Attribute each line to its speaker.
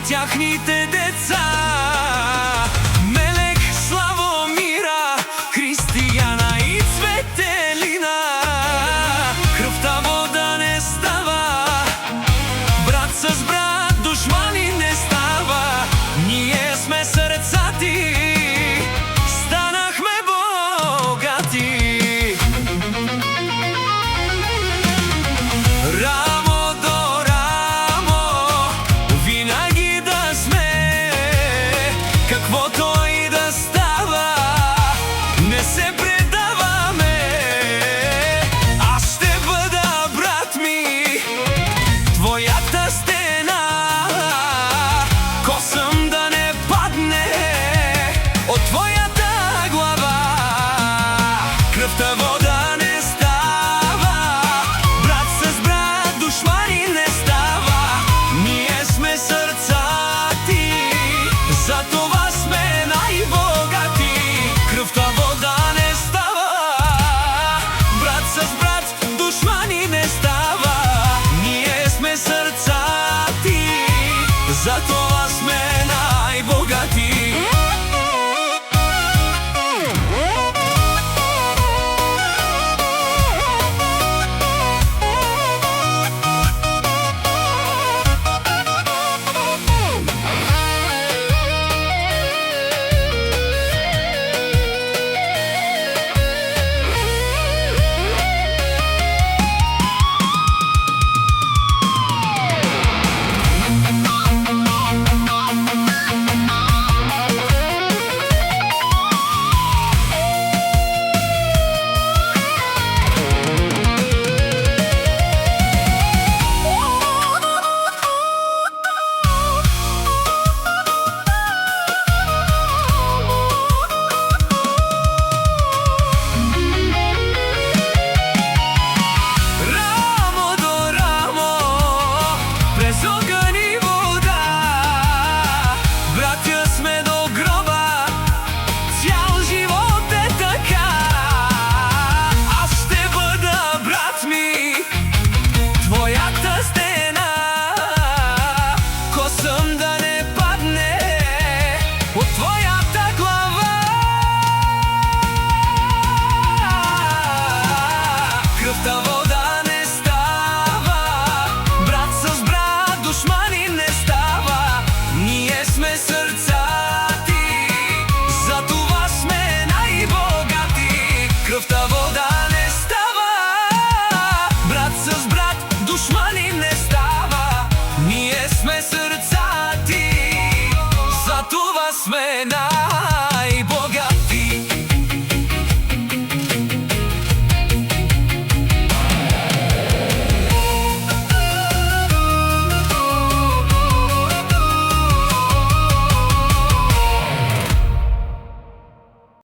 Speaker 1: тяхните деца. Мелек, Славомира, Християна и Цветелина. Кръвта вода не става, брат с брат душмани не става. Ние сме сърцати, станахме богати. Рамо до рамо, винаги да сме, каквото и да става, не се предаваме. Аз ще бъда, брат ми, твоята стена, косъм да не падне от твоята глава. Кръвта вода не става, брат с брат душмани не става. Ние сме сърцати, затова сме най-богати. Кръвта вода не става, брат с брат душмани не става. Ние сме сърцати, затова сме най-богати. Кръвта вода не става, брат с брат душмани не става. Ние сме сърцати, затова сме най-богати. Кръвта вода не става, брат с брат душмани не става. Ние сме сърцати, затова сме най-богати.